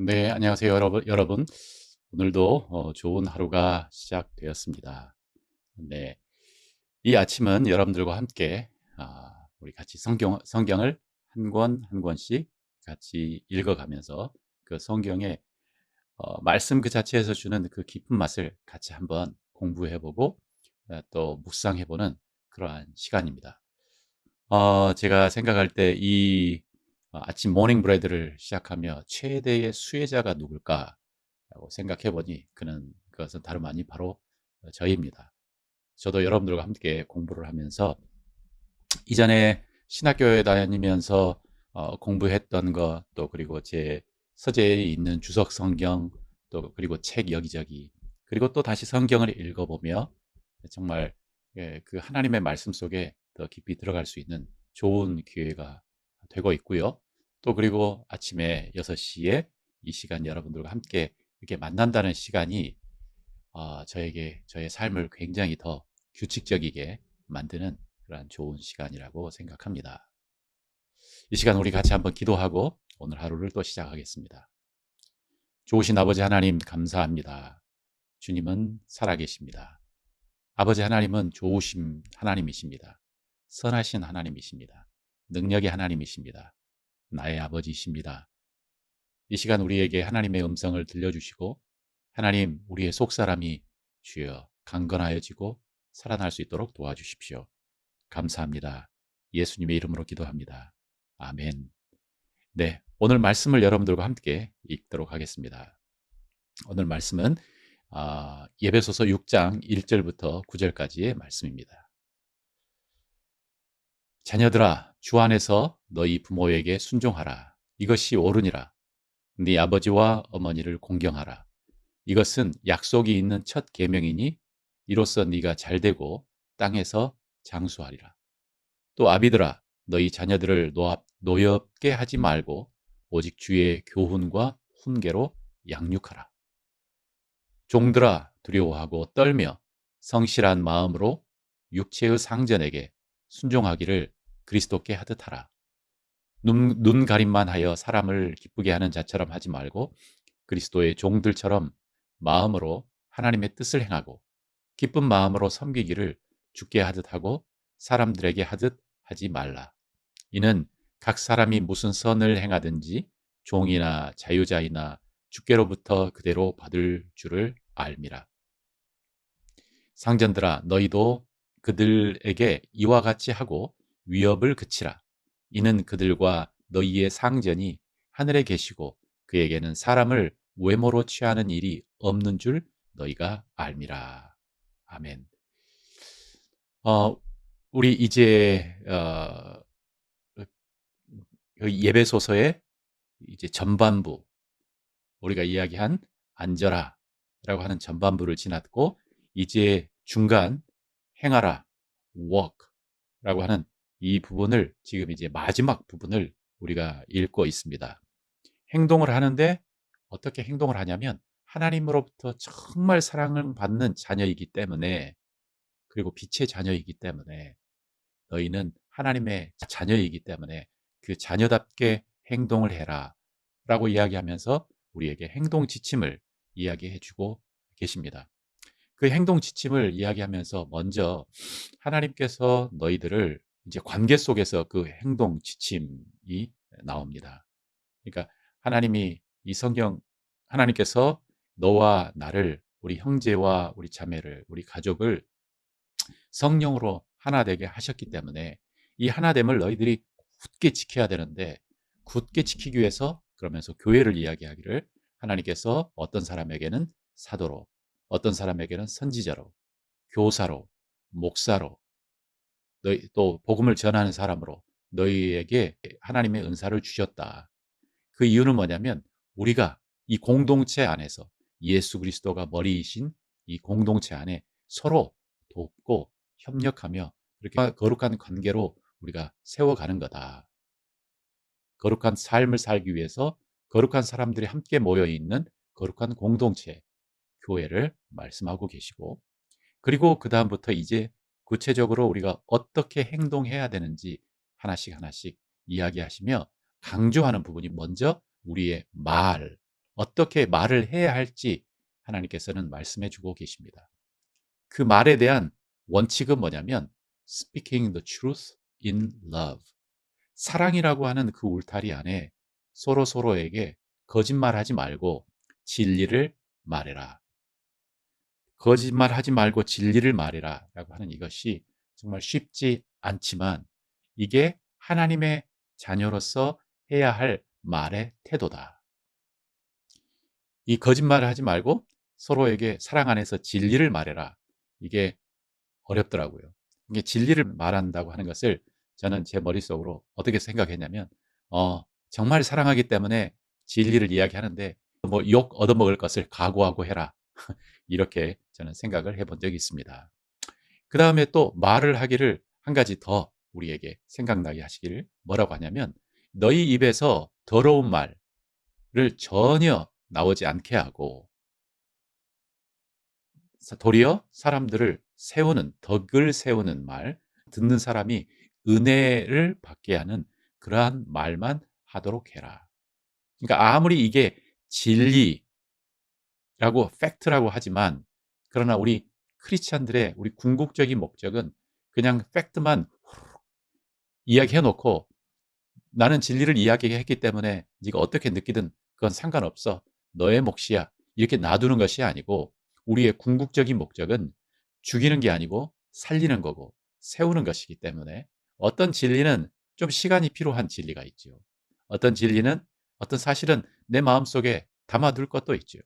네, 안녕하세요, 여러분. 오늘도 좋은 하루가 시작되었습니다. 네, 이 아침은 여러분들과 함께 우리 같이 성경을 한 권 한 권씩 같이 읽어가면서 그 성경의 말씀 그 자체에서 주는 그 깊은 맛을 같이 한번 공부해보고 또 묵상해보는 그러한 시간입니다. 제가 생각할 때 이 아침 모닝 브레드를 시작하며 최대의 수혜자가 누굴까라고 생각해 보니 그것은 다름 아닌 바로 저희입니다. 저도 여러분들과 함께 공부를 하면서 이전에 신학교에 다니면서 공부했던 것, 또 그리고 제 서재에 있는 주석 성경, 또 그리고 책 여기저기, 그리고 또 다시 성경을 읽어보며 정말 그 하나님의 말씀 속에 더 깊이 들어갈 수 있는 좋은 기회가 되고 있고요. 또 그리고 아침에 6시에 이 시간 여러분들과 함께 이렇게 만난다는 시간이 저에게 저의 삶을 굉장히 더 규칙적이게 만드는 그런 좋은 시간이라고 생각합니다. 이 시간 우리 같이 한번 기도하고 오늘 하루를 또 시작하겠습니다. 좋으신 아버지 하나님 감사합니다. 주님은 살아계십니다. 아버지 하나님은 좋으신 하나님이십니다. 선하신 하나님이십니다. 능력의 하나님이십니다. 나의 아버지이십니다. 이 시간 우리에게 하나님의 음성을 들려주시고 하나님 우리의 속사람이 주여 강건하여지고 살아날 수 있도록 도와주십시오. 감사합니다. 예수님의 이름으로 기도합니다. 아멘. 네, 오늘 말씀을 여러분들과 함께 읽도록 하겠습니다. 오늘 말씀은 예배소서 6장 1절부터 9절까지의 말씀입니다. 자녀들아, 주 안에서 너희 부모에게 순종하라. 이것이 옳으니라. 네 아버지와 어머니를 공경하라. 이것은 약속이 있는 첫 계명이니 이로써 네가 잘되고 땅에서 장수하리라. 또 아비들아, 너희 자녀들을 노엽게 하지 말고 오직 주의 교훈과 훈계로 양육하라. 종들아, 두려워하고 떨며 성실한 마음으로 육체의 상전에게 순종하기를 그리스도께 하듯 하라. 눈 가림만 하여 사람을 기쁘게 하는 자처럼 하지 말고 그리스도의 종들처럼 마음으로 하나님의 뜻을 행하고 기쁜 마음으로 섬기기를 주께 하듯 하고 사람들에게 하듯 하지 말라. 이는 각 사람이 무슨 선을 행하든지 종이나 자유자이나 주께로부터 그대로 받을 줄을 알미라. 상전들아, 너희도 그들에게 이와 같이 하고 위협을 그치라. 이는 그들과 너희의 상전이 하늘에 계시고 그에게는 사람을 외모로 취하는 일이 없는 줄 너희가 알미라. 아멘. 어, 우리 이제 그 예배소서의 이제 전반부, 우리가 이야기한 앉아라라고 하는 전반부를 지났고 이제 중간 행하라, walk라고 하는 이 부분을 지금 이제 마지막 부분을 우리가 읽고 있습니다. 행동을 하는데 어떻게 행동을 하냐면 하나님으로부터 정말 사랑을 받는 자녀이기 때문에, 그리고 빛의 자녀이기 때문에, 너희는 하나님의 자녀이기 때문에 그 자녀답게 행동을 해라 라고 이야기하면서 우리에게 행동 지침을 이야기해 주고 계십니다. 그 행동 지침을 이야기하면서 먼저 하나님께서 너희들을 이제 관계 속에서 그 행동 지침이 나옵니다. 그러니까 하나님이 이 성경, 하나님께서 너와 나를, 우리 형제와 우리 자매를, 우리 가족을 성령으로 하나 되게 하셨기 때문에 이 하나됨을 너희들이 굳게 지켜야 되는데, 굳게 지키기 위해서 그러면서 교회를 이야기하기를 하나님께서 어떤 사람에게는 사도로, 어떤 사람에게는 선지자로, 교사로, 목사로, 너희 또 복음을 전하는 사람으로 너희에게 하나님의 은사를 주셨다. 그 이유는 뭐냐면 우리가 이 공동체 안에서 예수 그리스도가 머리이신 이 공동체 안에 서로 돕고 협력하며 그렇게 거룩한 관계로 우리가 세워가는 거다. 거룩한 삶을 살기 위해서 거룩한 사람들이 함께 모여 있는 거룩한 공동체, 교회를 말씀하고 계시고, 그리고 그 다음부터 이제 구체적으로 우리가 어떻게 행동해야 되는지 하나씩 하나씩 이야기하시며 강조하는 부분이 먼저 우리의 말, 어떻게 말을 해야 할지 하나님께서는 말씀해 주고 계십니다. 그 말에 대한 원칙은 뭐냐면 speaking the truth in love. 사랑이라고 하는 그 울타리 안에 서로에게 거짓말하지 말고 진리를 말해라. 거짓말하지 말고 진리를 말해라 라고 하는 이것이 정말 쉽지 않지만 이게 하나님의 자녀로서 해야 할 말의 태도다. 이 거짓말을 하지 말고 서로에게 사랑 안에서 진리를 말해라. 이게 어렵더라고요. 이게 진리를 말한다고 하는 것을 저는 제 머릿속으로 어떻게 생각했냐면 정말 사랑하기 때문에 진리를 이야기하는데 뭐 욕 얻어먹을 것을 각오하고 해라. 이렇게 저는 생각을 해본 적이 있습니다. 그 다음에 또 말을 하기를 한 가지 더 우리에게 생각나게 하시기를 뭐라고 하냐면 너희 입에서 더러운 말을 전혀 나오지 않게 하고 도리어 사람들을 세우는 덕을 세우는 말, 듣는 사람이 은혜를 받게 하는 그러한 말만 하도록 해라. 그러니까 아무리 이게 진리라고 팩트라고 하지만 그러나 우리 크리스찬들의 우리 궁극적인 목적은 그냥 팩트만 이야기해 놓고 나는 진리를 이야기했기 때문에 네가 어떻게 느끼든 그건 상관없어. 너의 몫이야. 이렇게 놔두는 것이 아니고 우리의 궁극적인 목적은 죽이는 게 아니고 살리는 거고 세우는 것이기 때문에 어떤 진리는 좀 시간이 필요한 진리가 있죠. 어떤 진리는 어떤 사실은 내 마음속에 담아둘 것도 있죠.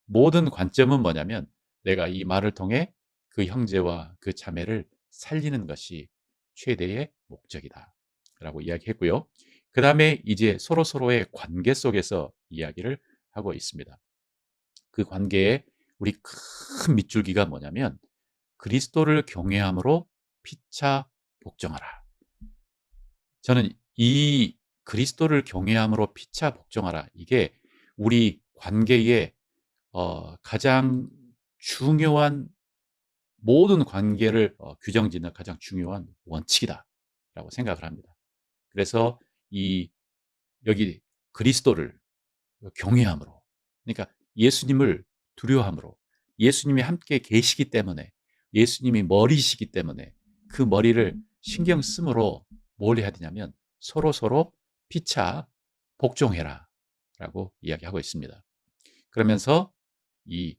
모든 관점은 뭐냐면 내가 이 말을 통해 그 형제와 그 자매를 살리는 것이 최대의 목적이다 라고 이야기했고요. 그 다음에 이제 서로의 관계 속에서 이야기를 하고 있습니다. 그 관계에 우리 큰 밑줄기가 뭐냐면 그리스도를 경외함으로 피차 복종하라. 저는 이 그리스도를 경외함으로 피차 복종하라. 이게 우리 관계의 가장 중요한 모든 관계를 규정짓는 가장 중요한 원칙이다라고 생각을 합니다. 그래서 여기 그리스도를 경외함으로, 그러니까 예수님을 두려워함으로, 예수님이 함께 계시기 때문에, 예수님이 머리시기 때문에 그 머리를 신경 쓰므로 뭘 해야 되냐면 서로 피차 복종해라 라고 이야기하고 있습니다. 그러면서 이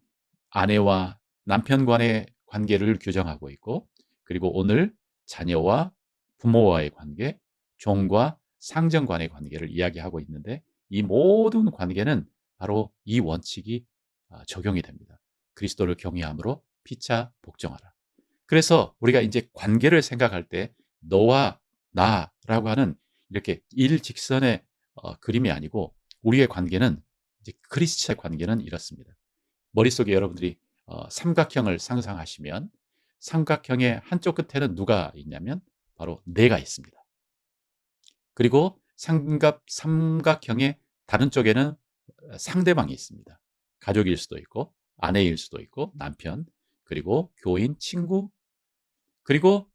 아내와 남편 간의 관계를 규정하고 있고, 그리고 오늘 자녀와 부모와의 관계, 종과 상전 간의 관계를 이야기하고 있는데 이 모든 관계는 바로 이 원칙이 적용이 됩니다. 그리스도를 경외함으로 피차 복종하라. 그래서 우리가 이제 관계를 생각할 때 너와 나라고 하는 이렇게 일직선의 그림이 아니고 우리의 관계는 이제 크리스찬의 관계는 이렇습니다. 머릿속에 여러분들이 삼각형을 상상하시면 삼각형의 한쪽 끝에는 누가 있냐면 바로 내가 있습니다. 그리고 삼각형의 다른 쪽에는 상대방이 있습니다. 가족일 수도 있고 아내일 수도 있고 남편, 그리고 교인, 친구, 그리고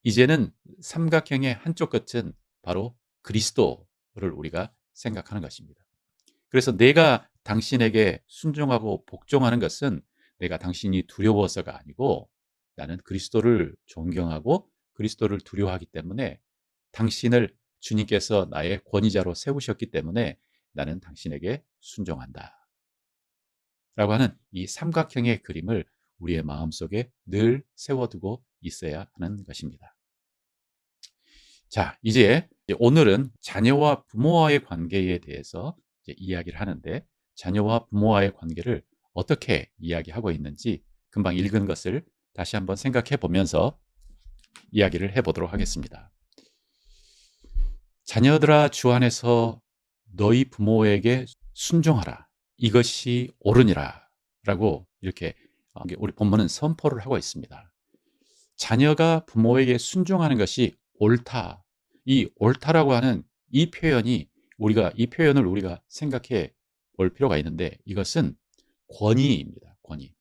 이제는 삼각형의 한쪽 끝은 바로 그리스도를 우리가 생각하는 것입니다. 그래서 내가 당신에게 순종하고 복종하는 것은 내가 당신이 두려워서가 아니고 나는 그리스도를 존경하고 그리스도를 두려워하기 때문에 당신을 주님께서 나의 권위자로 세우셨기 때문에 나는 당신에게 순종한다 라고 하는 이 삼각형의 그림을 우리의 마음속에 늘 세워두고 있어야 하는 것입니다. 자, 이제 오늘은 자녀와 부모와의 관계에 대해서 이제 이야기를 하는데 자녀와 부모와의 관계를 어떻게 이야기하고 있는지 금방 읽은 것을 다시 한번 생각해 보면서 이야기를 해보도록 하겠습니다. 자녀들아 주 안에서 너희 부모에게 순종하라. 이것이 옳으니라 라고 이렇게 우리 본문은 선포를 하고 있습니다. 자녀가 부모에게 순종하는 것이 옳다. 이 옳다라고 하는 이 표현을 우리가 생각해 볼 필요가 있는데 이것은 권위입니다. 권위.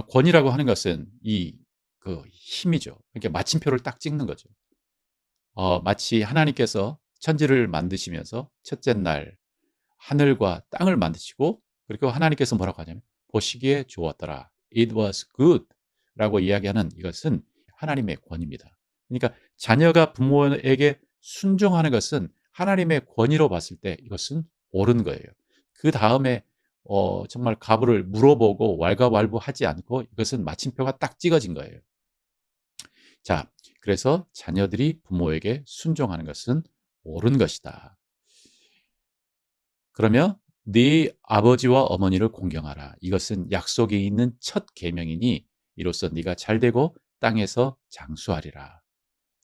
권위라고 하는 것은 그 힘이죠. 그러니까 마침표를 딱 찍는 거죠. 마치 하나님께서 천지를 만드시면서 첫째 날 하늘과 땅을 만드시고, 그리고 하나님께서 뭐라고 하냐면 보시기에 좋았더라. It was good 라고 이야기하는 이것은 하나님의 권위입니다. 그러니까 자녀가 부모에게 순종하는 것은 하나님의 권위로 봤을 때 이것은 옳은 거예요. 그 다음에 정말 가부를 물어보고 왈가왈부하지 않고 이것은 마침표가 딱 찍어진 거예요. 자, 그래서 자녀들이 부모에게 순종하는 것은 옳은 것이다. 그러면 네 아버지와 어머니를 공경하라. 이것은 약속이 있는 첫 계명이니 이로써 네가 잘되고 땅에서 장수하리라.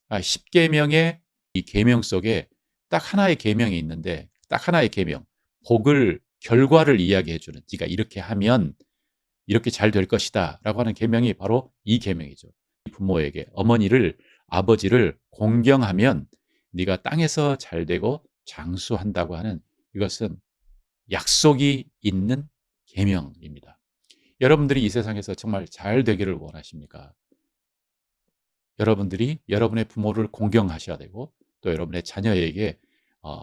10계명의 이 계명 속에 딱 하나의 계명이 있는데, 딱 하나의 계명, 결과를 이야기해 주는, 네가 이렇게 하면 이렇게 잘 될 것이다 라고 하는 계명이 바로 이 계명이죠. 부모에게, 어머니를, 아버지를 공경하면 네가 땅에서 잘되고 장수한다고 하는, 이것은 약속이 있는 계명입니다. 여러분들이 이 세상에서 정말 잘 되기를 원하십니까? 여러분들이 여러분의 부모를 공경하셔야 되고, 또 여러분의 자녀에게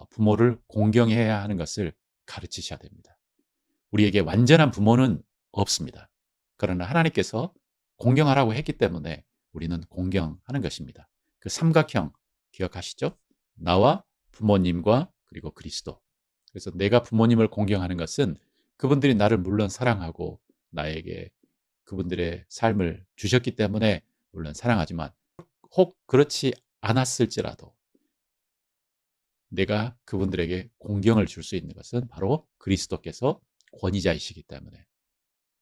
부모를 공경해야 하는 것을 가르치셔야 됩니다. 우리에게 완전한 부모는 없습니다. 그러나 하나님께서 공경하라고 했기 때문에 우리는 공경하는 것입니다. 그 삼각형 기억하시죠? 나와 부모님과 그리고 그리스도. 그래서 내가 부모님을 공경하는 것은 그분들이 나를 물론 사랑하고 나에게 그분들의 삶을 주셨기 때문에 물론 사랑하지만, 혹 그렇지 않았을지라도 내가 그분들에게 공경을 줄 수 있는 것은 바로 그리스도께서 권위자이시기 때문에,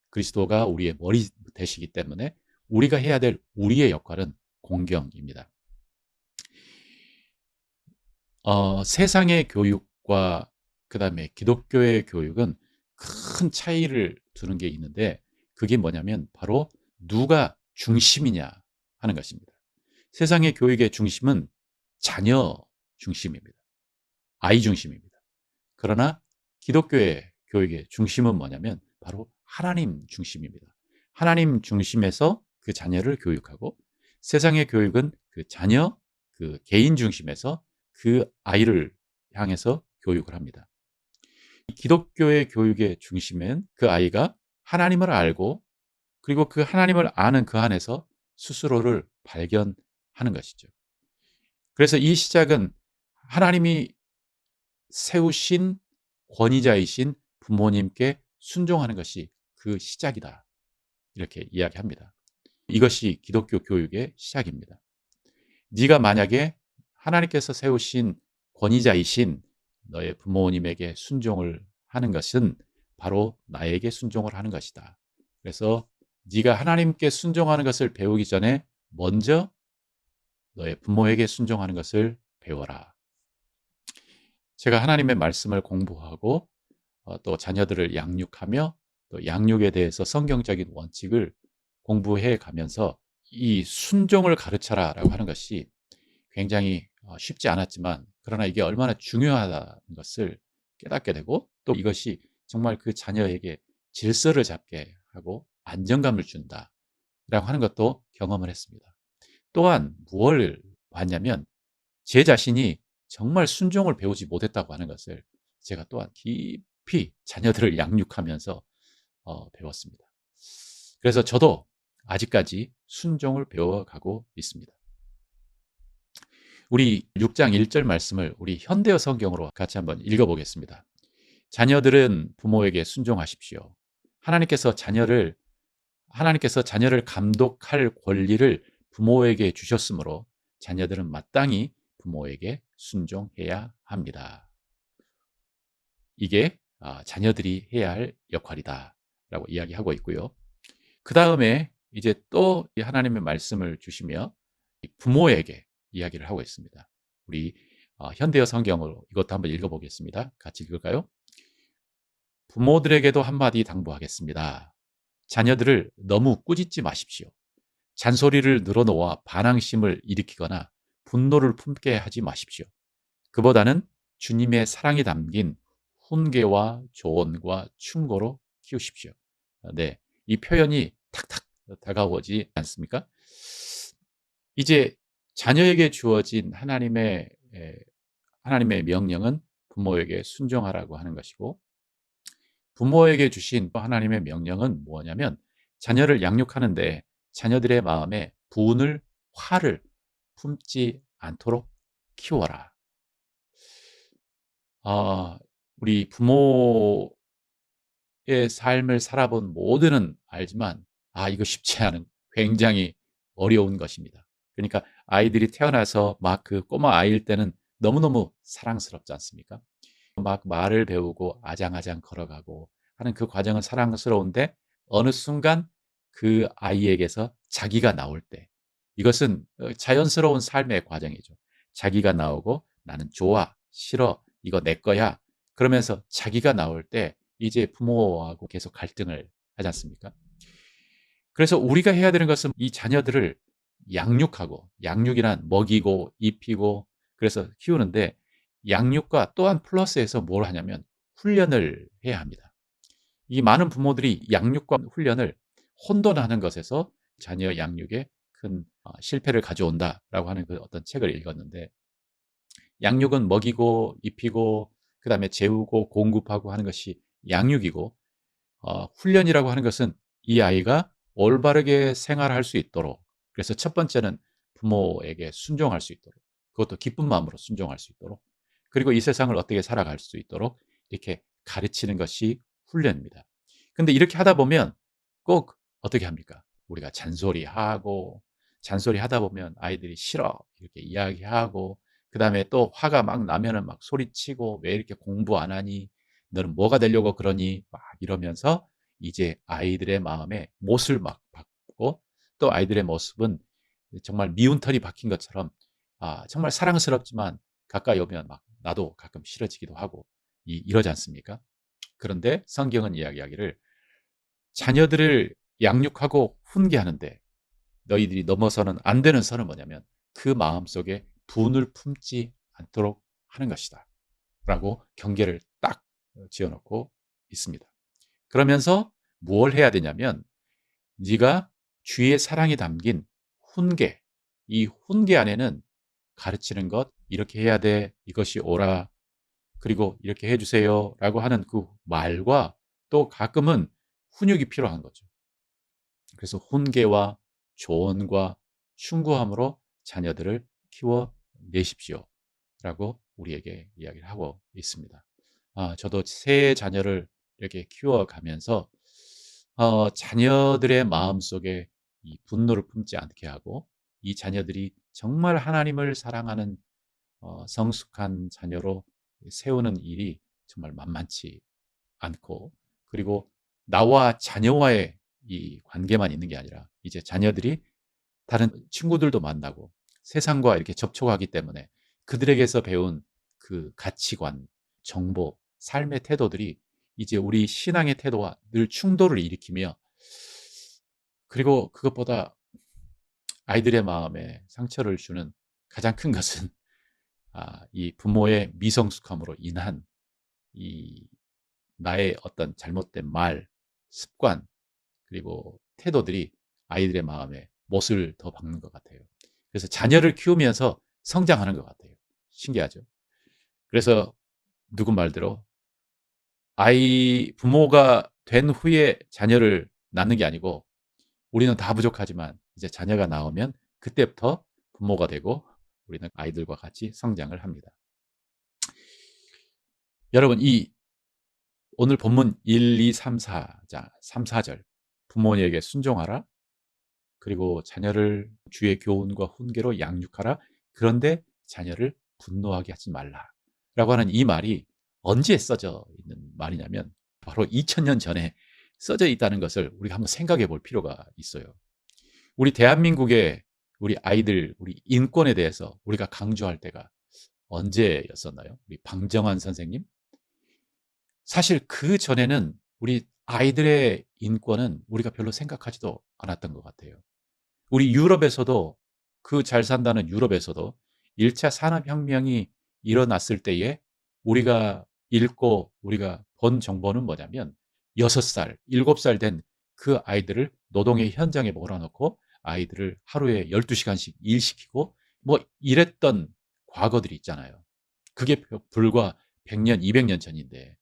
그리스도가 우리의 머리 되시기 때문에 우리가 해야 될 우리의 역할은 공경입니다. 세상의 교육과 그 다음에 기독교의 교육은 큰 차이를 두는 게 있는데, 그게 뭐냐면 바로 누가 중심이냐 하는 것입니다. 세상의 교육의 중심은 자녀 중심입니다. 아이 중심입니다. 그러나 기독교의 교육의 중심은 뭐냐면 바로 하나님 중심입니다. 하나님 중심에서 그 자녀를 교육하고, 세상의 교육은 그 자녀, 그 개인 중심에서 그 아이를 향해서 교육을 합니다. 기독교의 교육의 중심은 그 아이가 하나님을 알고, 그리고 그 하나님을 아는 그 안에서 스스로를 발견하는 것이죠. 그래서 이 시작은 하나님이 세우신 권위자이신 부모님께 순종하는 것이 그 시작이다, 이렇게 이야기합니다. 이것이 기독교 교육의 시작입니다. 네가 만약에 하나님께서 세우신 권위자이신 너의 부모님에게 순종을 하는 것은 바로 나에게 순종을 하는 것이다. 그래서 네가 하나님께 순종하는 것을 배우기 전에 먼저 너의 부모에게 순종하는 것을 배워라. 제가 하나님의 말씀을 공부하고 또 자녀들을 양육하며 또 양육에 대해서 성경적인 원칙을 공부해 가면서 이 순종을 가르쳐라 라고 하는 것이 굉장히 쉽지 않았지만, 그러나 이게 얼마나 중요하다는 것을 깨닫게 되고, 또 이것이 정말 그 자녀에게 질서를 잡게 하고 안정감을 준다 라고 하는 것도 경험을 했습니다. 또한 무엇을 봤냐면, 제 자신이 정말 순종을 배우지 못했다고 하는 것을 제가 또한 깊이 자녀들을 양육하면서 배웠습니다. 그래서 저도 아직까지 순종을 배워가고 있습니다. 우리 6장 1절 말씀을 우리 현대어 성경으로 같이 한번 읽어보겠습니다. 자녀들은 부모에게 순종하십시오. 하나님께서 자녀를 감독할 권리를 부모에게 주셨으므로 자녀들은 마땅히 부모에게 순종해야 합니다. 이게 자녀들이 해야 할 역할이다 라고 이야기하고 있고요. 그 다음에 이제 또 하나님의 말씀을 주시며 부모에게 이야기를 하고 있습니다. 우리 현대어 성경으로 이것도 한번 읽어보겠습니다. 같이 읽을까요? 부모들에게도 한마디 당부하겠습니다. 자녀들을 너무 꾸짖지 마십시오. 잔소리를 늘어놓아 반항심을 일으키거나 분노를 품게 하지 마십시오. 그보다는 주님의 사랑이 담긴 훈계와 조언과 충고로 키우십시오. 네, 이 표현이 탁탁 다가오지 않습니까? 이제 자녀에게 주어진 하나님의 명령은 부모에게 순종하라고 하는 것이고, 부모에게 주신 하나님의 명령은 뭐냐면 자녀를 양육하는데 자녀들의 마음에 분을, 화를 품지 않도록 키워라. 아, 우리 부모의 삶을 살아본 모두는 알지만 이거 쉽지 않은, 굉장히 어려운 것입니다. 그러니까 아이들이 태어나서 막 그 꼬마 아이일 때는 너무너무 사랑스럽지 않습니까? 막 말을 배우고 아장아장 걸어가고 하는 그 과정은 사랑스러운데, 어느 순간 그 아이에게서 자기가 나올 때, 이것은 자연스러운 삶의 과정이죠. 자기가 나오고 나는 좋아, 싫어, 이거 내 거야. 그러면서 자기가 나올 때 이제 부모하고 계속 갈등을 하지 않습니까? 그래서 우리가 해야 되는 것은 이 자녀들을 양육하고, 양육이란 먹이고 입히고 그래서 키우는데, 양육과 또한 플러스해서 뭘 하냐면 훈련을 해야 합니다. 이 많은 부모들이 양육과 훈련을 혼돈하는 것에서 자녀 양육에 큰 실패를 가져온다라고 하는 그 어떤 책을 읽었는데, 양육은 먹이고 입히고 그다음에 재우고 공급하고 하는 것이 양육이고, 훈련이라고 하는 것은 이 아이가 올바르게 생활할 수 있도록, 그래서 첫 번째는 부모에게 순종할 수 있도록, 그것도 기쁜 마음으로 순종할 수 있도록, 그리고 이 세상을 어떻게 살아갈 수 있도록 이렇게 가르치는 것이 훈련입니다. 근데 이렇게 하다 보면 꼭 어떻게 합니까? 우리가 잔소리 하다 보면 아이들이 싫어 이렇게 이야기하고, 그 다음에 또 화가 막 나면은 막 소리치고, 왜 이렇게 공부 안 하니? 너는 뭐가 되려고 그러니? 막 이러면서 이제 아이들의 마음에 못을 막 박고, 또 아이들의 모습은 정말 미운 털이 박힌 것처럼 정말 사랑스럽지만 가까이 오면 막 나도 가끔 싫어지기도 하고 이러지 않습니까? 그런데 성경은 이야기하기를 자녀들을 양육하고 훈계하는데 너희들이 넘어서는 안 되는 선은 뭐냐면 그 마음속에 분을 품지 않도록 하는 것이다 라고 경계를 딱 지어놓고 있습니다. 그러면서 뭘 해야 되냐면, 네가 주의 사랑이 담긴 훈계, 이 훈계 안에는 가르치는 것, 이렇게 해야 돼, 이것이 옳아, 그리고 이렇게 해주세요 라고 하는 그 말과, 또 가끔은 훈육이 필요한 거죠. 그래서 훈계와 조언과 충고함으로 자녀들을 키워내십시오 라고 우리에게 이야기를 하고 있습니다. 저도 세 자녀를 이렇게 키워가면서 자녀들의 마음속에 이 분노를 품지 않게 하고, 이 자녀들이 정말 하나님을 사랑하는 성숙한 자녀로 세우는 일이 정말 만만치 않고, 그리고 나와 자녀와의 이 관계만 있는 게 아니라 이제 자녀들이 다른 친구들도 만나고 세상과 이렇게 접촉하기 때문에 그들에게서 배운 그 가치관, 정보, 삶의 태도들이 이제 우리 신앙의 태도와 늘 충돌을 일으키며, 그리고 그것보다 아이들의 마음에 상처를 주는 가장 큰 것은 이 부모의 미성숙함으로 인한 이 나의 어떤 잘못된 말, 습관, 그리고 태도들이 아이들의 마음에 못을 더 박는 것 같아요. 그래서 자녀를 키우면서 성장하는 것 같아요. 신기하죠? 그래서 누군 말대로 부모가 된 후에 자녀를 낳는 게 아니고, 우리는 다 부족하지만 이제 자녀가 나오면 그때부터 부모가 되고 우리는 아이들과 같이 성장을 합니다. 여러분, 이 오늘 본문 1, 2, 3, 4자 3, 4절 부모에게 순종하라, 그리고 자녀를 주의 교훈과 훈계로 양육하라, 그런데 자녀를 분노하게 하지 말라 라고 하는 이 말이 언제 써져 있는 말이냐면 바로 2000년 전에 써져 있다는 것을 우리가 한번 생각해 볼 필요가 있어요. 우리 대한민국의 우리 아이들, 우리 인권에 대해서 우리가 강조할 때가 언제였었나요? 우리 방정환 선생님? 사실 그 전에는 우리 아이들의 인권은 우리가 별로 생각하지도 않았던 것 같아요. 우리 유럽에서도, 그 잘 산다는 유럽에서도 1차 산업혁명이 일어났을 때에 우리가 읽고 우리가 본 정보는 뭐냐면 6살, 7살 된 그 아이들을 노동의 현장에 몰아넣고 아이들을 하루에 12시간씩 일시키고 뭐 이랬던 과거들이 있잖아요. 그게 불과 100년, 200년 전인데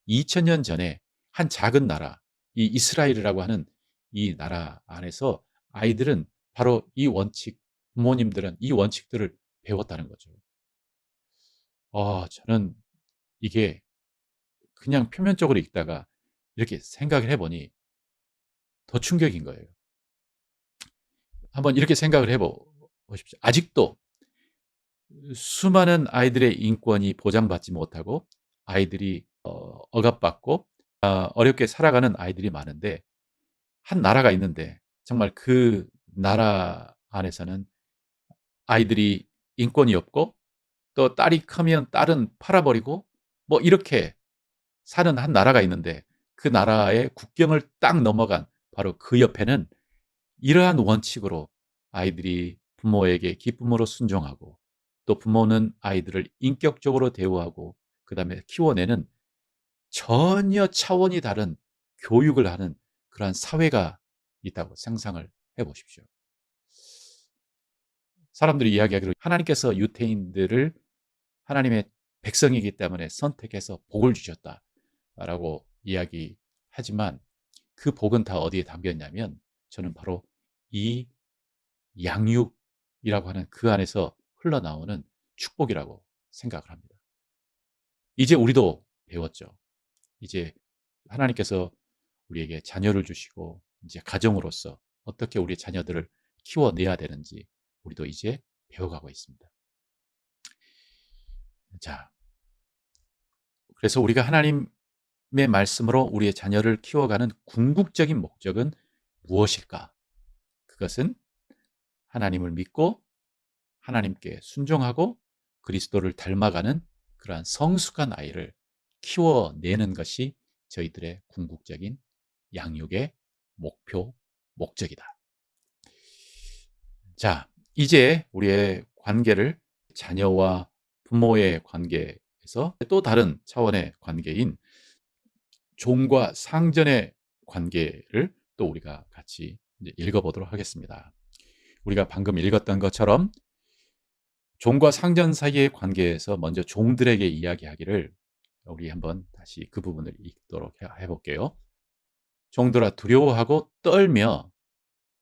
2000년 전에 한 작은 나라, 이 이스라엘이라고 하는 이 나라 안에서 아이들은 바로 이 원칙, 부모님들은 이 원칙들을 배웠다는 거죠. 저는 이게 그냥 표면적으로 읽다가 이렇게 생각을 해보니 더 충격인 거예요. 한번 이렇게 생각을 해보십시오. 아직도 수많은 아이들의 인권이 보장받지 못하고 아이들이 억압받고 어렵게 살아가는 아이들이 많은데 한 나라가 있는데 정말 그 나라 안에서는 아이들이 인권이 없고 또 딸이 크면 딸은 팔아버리고 뭐 이렇게 사는 한 나라가 있는데 그 나라의 국경을 딱 넘어간 바로 그 옆에는 이러한 원칙으로 아이들이 부모에게 기쁨으로 순종하고 또 부모는 아이들을 인격적으로 대우하고 그다음에 키워내는 전혀 차원이 다른 교육을 하는 그러한 사회가 있다고 상상을 해 보십시오. 사람들이 이야기하기로 하나님께서 유대인들을 하나님의 백성이기 때문에 선택해서 복을 주셨다라고 이야기하지만 그 복은 다 어디에 담겨 있냐면 저는 바로 이 양육이라고 하는 그 안에서 흘러나오는 축복이라고 생각을 합니다. 이제 우리도 배웠죠. 이제 하나님께서 우리에게 자녀를 주시고 이제 가정으로서 어떻게 우리 자녀들을 키워내야 되는지 우리도 이제 배워가고 있습니다. 자, 그래서 우리가 하나님의 말씀으로 우리의 자녀를 키워가는 궁극적인 목적은 무엇일까? 그것은 하나님을 믿고 하나님께 순종하고 그리스도를 닮아가는 그러한 성숙한 아이를 키워내는 것이 저희들의 궁극적인 양육의 목표, 목적이다. 자, 이제 우리의 관계를 자녀와 부모의 관계에서 또 다른 차원의 관계인 종과 상전의 관계를 또 우리가 같이 이제 읽어보도록 하겠습니다. 우리가 방금 읽었던 것처럼 종과 상전 사이의 관계에서 먼저 종들에게 이야기하기를 우리 한번 다시 그 부분을 읽도록 해볼게요. 종들아 두려워하고 떨며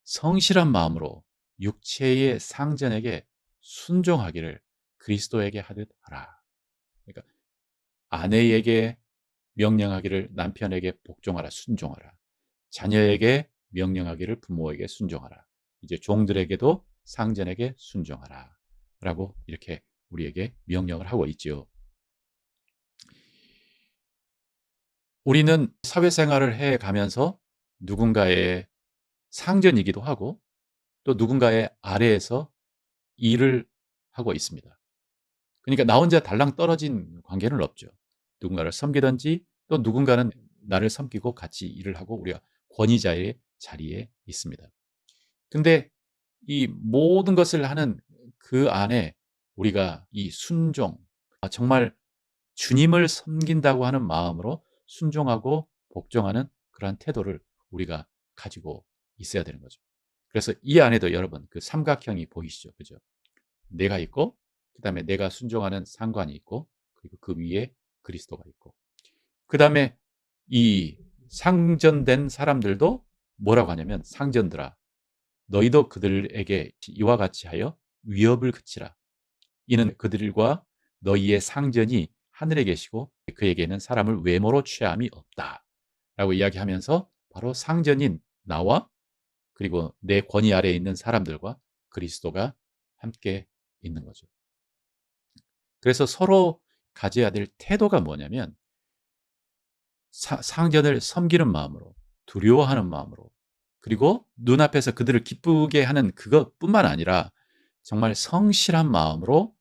성실한 마음으로 육체의 상전에게 순종하기를 그리스도에게 하듯 하라. 그러니까 아내에게 명령하기를 남편에게 복종하라, 순종하라. 자녀에게 명령하기를 부모에게 순종하라. 이제 종들에게도 상전에게 순종하라. 라고 이렇게 우리에게 명령을 하고 있지요. 우리는 사회생활을 해가면서 누군가의 상전이기도 하고 또 누군가의 아래에서 일을 하고 있습니다. 그러니까 나 혼자 달랑 떨어진 관계는 없죠. 누군가를 섬기든지 또 누군가는 나를 섬기고 같이 일을 하고 우리가 권위자의 자리에 있습니다. 근데 이 모든 것을 하는 그 안에 우리가 이 순종, 정말 주님을 섬긴다고 하는 마음으로 순종하고 복종하는 그러한 태도를 우리가 가지고 있어야 되는 거죠. 그래서 이 안에도 여러분 그 삼각형이 보이시죠? 그죠? 내가 있고 그다음에 내가 순종하는 상관이 있고 그리고 그 위에 그리스도가 있고 그다음에 이 상전된 사람들도 뭐라고 하냐면 상전들아 너희도 그들에게 이와 같이 하여 위협을 그치라. 이는 그들과 너희의 상전이 하늘에 계시고 그에게는 사람을 외모로 취함이 없다. 라고 이야기하면서 바로 상전인 나와 그리고 내 권위 아래에 있는 사람들과 그리스도가 함께 있는 거죠. 그래서 서로 가져야 될 태도가 뭐냐면 상전을 섬기는 마음으로 두려워하는 마음으로 그리고 눈앞에서 그들을 기쁘게 하는 그것뿐만 아니라 정말 성실한 마음으로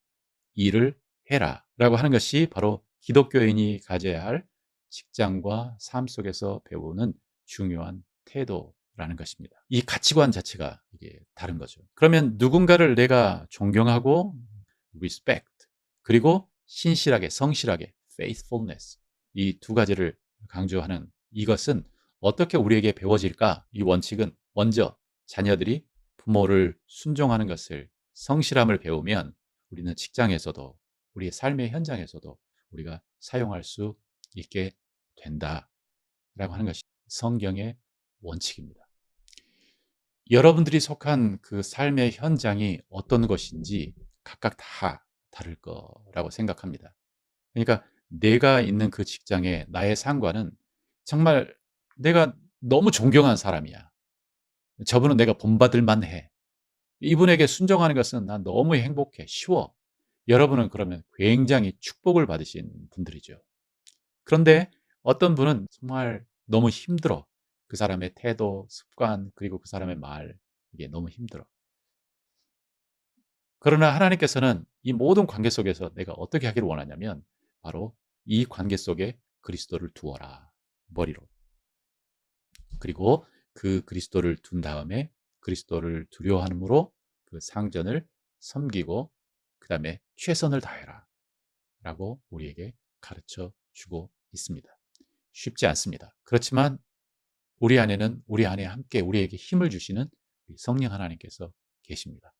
일을 해라 라고 하는 것이 바로 기독교인이 가져야 할 직장과 삶 속에서 배우는 중요한 태도라는 것입니다. 이 가치관 자체가 이게 다른 거죠. 그러면 누군가를 내가 존경하고 respect 그리고 신실하게 성실하게 faithfulness 이 두 가지를 강조하는 이것은 어떻게 우리에게 배워질까? 이 원칙은 먼저 자녀들이 부모를 순종하는 것을 성실함을 배우면 우리는 직장에서도 우리의 삶의 현장에서도 우리가 사용할 수 있게 된다라고 하는 것이 성경의 원칙입니다. 여러분들이 속한 그 삶의 현장이 어떤 것인지 각각 다 다를 거라고 생각합니다. 그러니까 내가 있는 그 직장에 나의 상관은 정말 내가 너무 존경하는 사람이야. 저분은 내가 본받을 만해. 이분에게 순종하는 것은 난 너무 행복해. 쉬워. 여러분은 그러면 굉장히 축복을 받으신 분들이죠. 그런데 어떤 분은 정말 너무 힘들어. 그 사람의 태도, 습관, 그리고 그 사람의 말, 이게 너무 힘들어. 그러나 하나님께서는 이 모든 관계 속에서 내가 어떻게 하기를 원하냐면 바로 이 관계 속에 그리스도를 두어라. 머리로. 그리고 그 그리스도를 둔 다음에 그리스도를 두려워함으로 그 상전을 섬기고 그 다음에 최선을 다해라 라고 우리에게 가르쳐 주고 있습니다. 쉽지 않습니다. 그렇지만 우리 안에 함께 우리에게 힘을 주시는 성령 하나님께서 계십니다.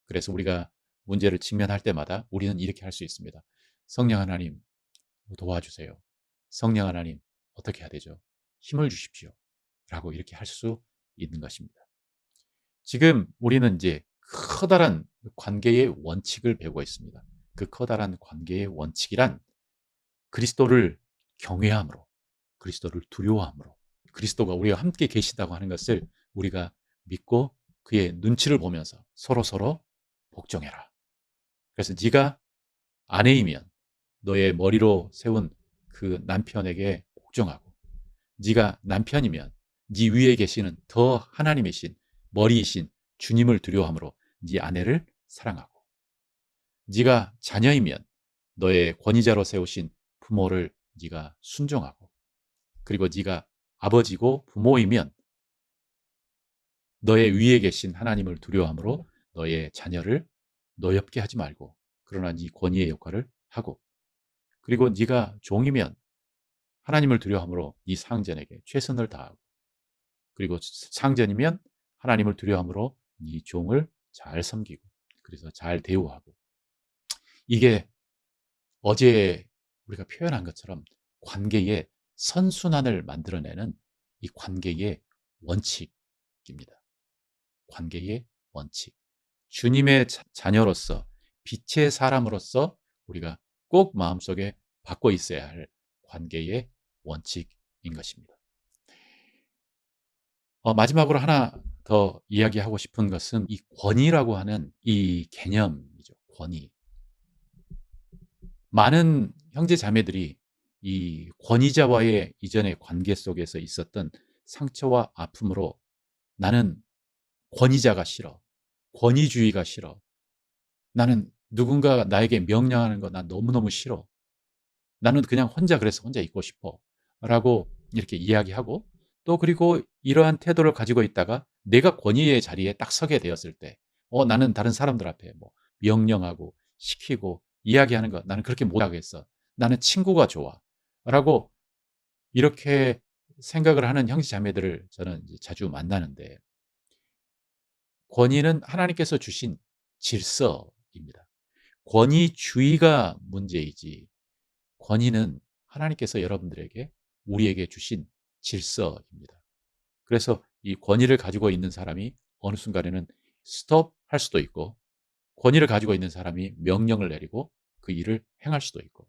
그래서 우리가 문제를 직면할 때마다 우리는 이렇게 할 수 있습니다. 성령 하나님 도와주세요. 성령 하나님 어떻게 해야 되죠? 힘을 주십시오. 라고 이렇게 할 수 있는 것입니다. 지금 우리는 이제 커다란 관계의 원칙을 배우고 있습니다. 그 커다란 관계의 원칙이란 그리스도를 경외함으로, 그리스도를 두려워함으로, 그리스도가 우리와 함께 계시다고 하는 것을 우리가 믿고 그의 눈치를 보면서 서로 복종해라. 그래서 네가 아내이면 너의 머리로 세운 그 남편에게 복종하고, 네가 남편이면 네 위에 계시는 더 하나님이신 머리이신 주님을 두려워함으로 네 아내를 사랑하고, 네가 자녀이면 너의 권위자로 세우신 부모를 네가 순종하고, 그리고 네가 아버지고 부모이면 너의 위에 계신 하나님을 두려워함으로 너의 자녀를 노엽게 하지 말고 그러나 네 권위의 역할을 하고, 그리고 네가 종이면 하나님을 두려워함으로 네 상전에게 최선을 다하고, 그리고 상전이면 하나님을 두려워함으로 네 종을 잘 섬기고 그래서 잘 대우하고, 이게 어제 우리가 표현한 것처럼 관계의 선순환을 만들어내는 이 관계의 원칙입니다. 관계의 원칙. 주님의 자녀로서 빛의 사람으로서 우리가 꼭 마음속에 갖고 있어야 할 관계의 원칙인 것입니다. 마지막으로 하나 더 이야기하고 싶은 것은 이 권위라고 하는 이 개념이죠. 권위. 많은 형제 자매들이 이 권위자와의 이전의 관계 속에서 있었던 상처와 아픔으로 나는 권위자가 싫어. 권위주의가 싫어. 나는 누군가가 나에게 명령하는 거 난 너무너무 싫어. 나는 그냥 혼자 그래서 혼자 있고 싶어. 라고 이렇게 이야기하고, 또 그리고 이러한 태도를 가지고 있다가 내가 권위의 자리에 딱 서게 되었을 때, 나는 다른 사람들 앞에 뭐 명령하고 시키고 이야기하는 거 나는 그렇게 못하겠어. 나는 친구가 좋아. 라고 이렇게 생각을 하는 형제 자매들을 저는 이제 자주 만나는데, 권위는 하나님께서 주신 질서입니다. 권위주의가 문제이지 권위는 하나님께서 여러분들에게 우리에게 주신 질서입니다. 그래서 이 권위를 가지고 있는 사람이 어느 순간에는 스톱할 수도 있고, 권위를 가지고 있는 사람이 명령을 내리고 그 일을 행할 수도 있고,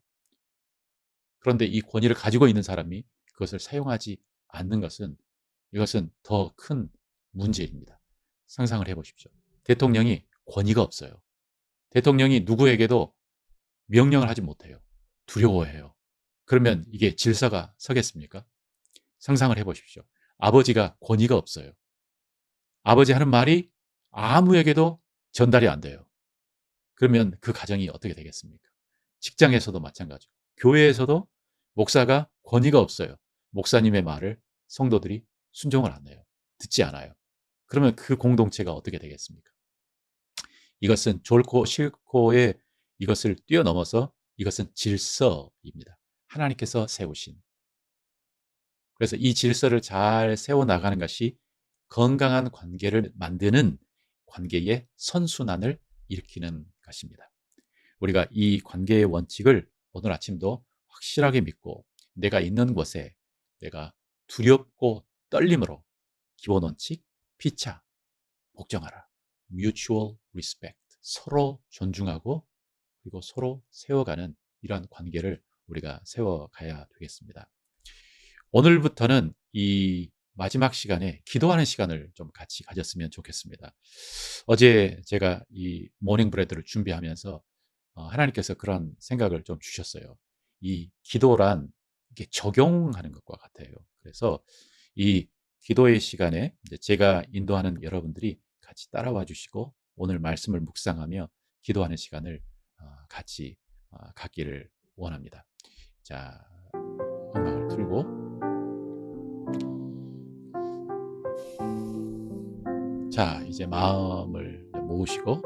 그런데 이 권위를 가지고 있는 사람이 그것을 사용하지 않는 것은 이것은 더 큰 문제입니다. 상상을 해보십시오. 대통령이 권위가 없어요. 대통령이 누구에게도 명령을 하지 못해요. 두려워해요. 그러면 이게 질서가 서겠습니까? 상상을 해보십시오. 아버지가 권위가 없어요. 아버지 하는 말이 아무에게도 전달이 안 돼요. 그러면 그 가정이 어떻게 되겠습니까? 직장에서도 마찬가지고, 교회에서도 목사가 권위가 없어요. 목사님의 말을 성도들이 순종을 안 해요. 듣지 않아요. 그러면 그 공동체가 어떻게 되겠습니까? 이것은 좋고 싫고의 이것을 뛰어넘어서 이것은 질서입니다. 하나님께서 세우신. 그래서 이 질서를 잘 세워나가는 것이 건강한 관계를 만드는 관계의 선순환을 일으키는 것입니다. 우리가 이 관계의 원칙을 오늘 아침도 확실하게 믿고 내가 있는 곳에 내가 두렵고 떨림으로 기본 원칙, 피차, 복종하라. mutual respect. 서로 존중하고 그리고 서로 세워가는 이러한 관계를 우리가 세워가야 되겠습니다. 오늘부터는 이 마지막 시간에 기도하는 시간을 좀 같이 가졌으면 좋겠습니다. 어제 제가 이 모닝 브레드를 준비하면서 하나님께서 그런 생각을 좀 주셨어요. 이 기도란 이게 적용하는 것과 같아요. 그래서 이 기도의 시간에 이제 제가 인도하는 여러분들이 같이 따라와 주시고 오늘 말씀을 묵상하며 기도하는 시간을 같이 갖기를 원합니다. 자, 음악을 틀고 자, 이제 마음을 모으시고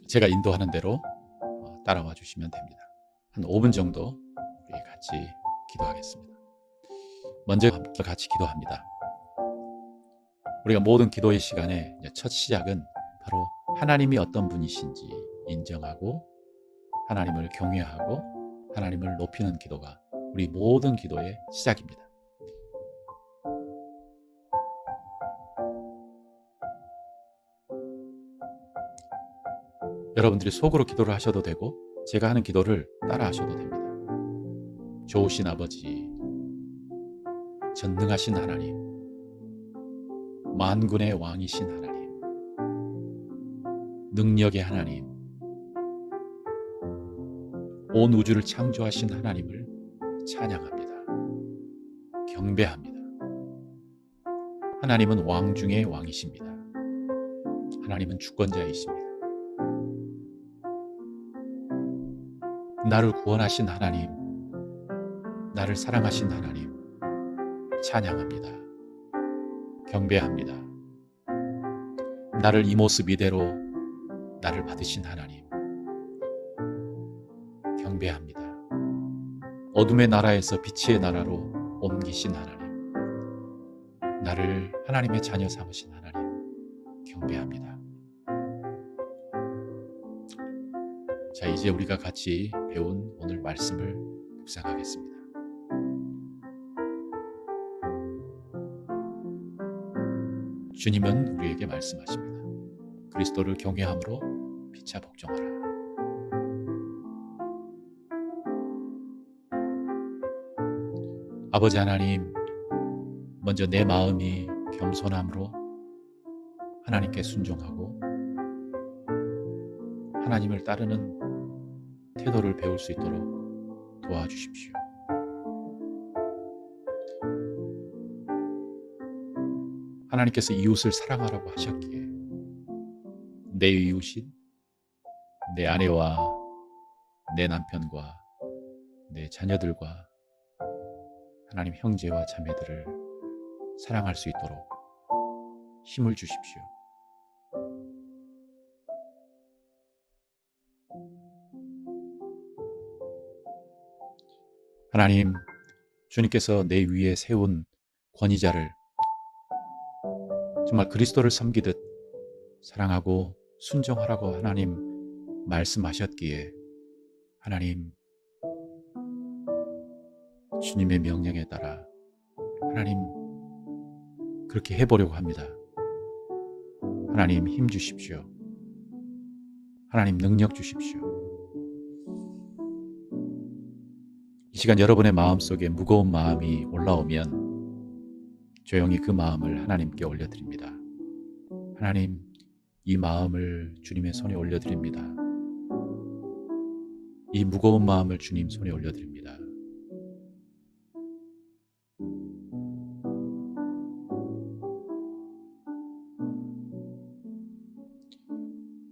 제가 인도하는 대로 따라와 주시면 됩니다. 한 5분 정도 우리 같이 기도하겠습니다. 먼저 같이 기도합니다. 우리가 모든 기도의 시간에 첫 시작은 바로 하나님이 어떤 분이신지 인정하고 하나님을 경외하고 하나님을 높이는 기도가 우리 모든 기도의 시작입니다. 여러분들이 속으로 기도를 하셔도 되고 제가 하는 기도를 따라 하셔도 됩니다. 좋으신 아버지, 전능하신 하나님, 만군의 왕이신 하나님, 능력의 하나님, 온 우주를 창조하신 하나님을 찬양합니다. 경배합니다. 하나님은 왕 중의 왕이십니다. 하나님은 주권자이십니다. 나를 구원하신 하나님, 나를 사랑하신 하나님, 찬양합니다. 경배합니다. 나를 이 모습 이대로 나를 받으신 하나님, 경배합니다. 어둠의 나라에서 빛의 나라로 옮기신 하나님, 나를 하나님의 자녀 삼으신 하나님, 경배합니다. 자, 이제 우리가 같이 배운 오늘 말씀을 묵상하겠습니다. 주님은 우리에게 말씀하십니다. 그리스도를 경외함으로 피차 복종하라. 아버지 하나님, 먼저 내 마음이 겸손함으로 하나님께 순종하고 하나님을 따르는 태도를 배울 수 있도록 도와주십시오. 하나님께서 이웃을 사랑하라고 하셨기에 내 이웃인 내 아내와 내 남편과 내 자녀들과 하나님 형제와 자매들을 사랑할 수 있도록 힘을 주십시오. 하나님, 주님께서 내 위에 세운 권위자를 정말 그리스도를 섬기듯 사랑하고 순종하라고 하나님 말씀하셨기에 하나님, 주님의 명령에 따라 하나님 그렇게 해보려고 합니다. 하나님 힘 주십시오. 하나님 능력 주십시오. 이 시간 여러분의 마음속에 무거운 마음이 올라오면 조용히 그 마음을 하나님께 올려드립니다. 하나님, 이 마음을 주님의 손에 올려드립니다. 이 무거운 마음을 주님 손에 올려드립니다.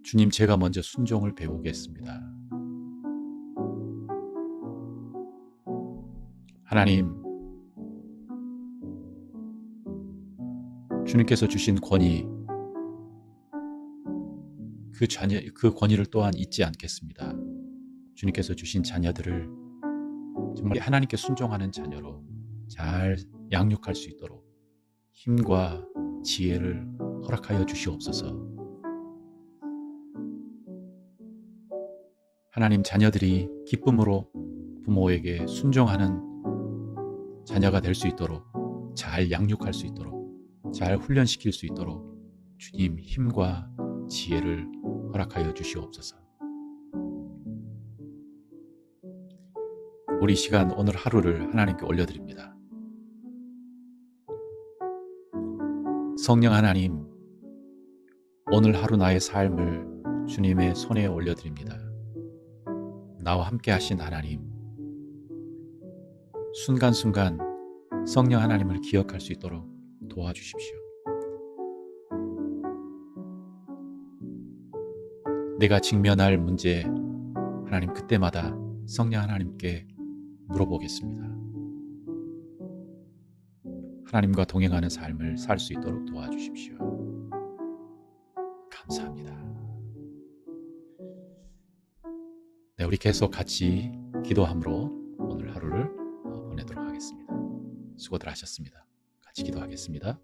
주님, 제가 먼저 순종을 배우겠습니다. 하나님, 주님께서 주신 권위, 그 권위를 또한 잊지 않겠습니다. 주님께서 주신 자녀들을 정말 하나님께 순종하는 자녀로 잘 양육할 수 있도록 힘과 지혜를 허락하여 주시옵소서. 하나님 자녀들이 기쁨으로 부모에게 순종하는 자녀가 될 수 있도록, 잘 양육할 수 있도록, 잘 훈련시킬 수 있도록 주님 힘과 지혜를 허락하여 주시옵소서. 우리 시간 오늘 하루를 하나님께 올려드립니다. 성령 하나님, 오늘 하루 나의 삶을 주님의 손에 올려드립니다. 나와 함께 하신 하나님, 순간순간 성령 하나님을 기억할 수 있도록 도와주십시오. 내가 직면할 문제, 하나님 그때마다 성령 하나님께 물어보겠습니다. 하나님과 동행하는 삶을 살 수 있도록 도와주십시오. 감사합니다. 네, 우리 계속 같이 기도함으로 오늘 하루를 보내도록 하겠습니다. 수고들 하셨습니다. 같이 기도하겠습니다.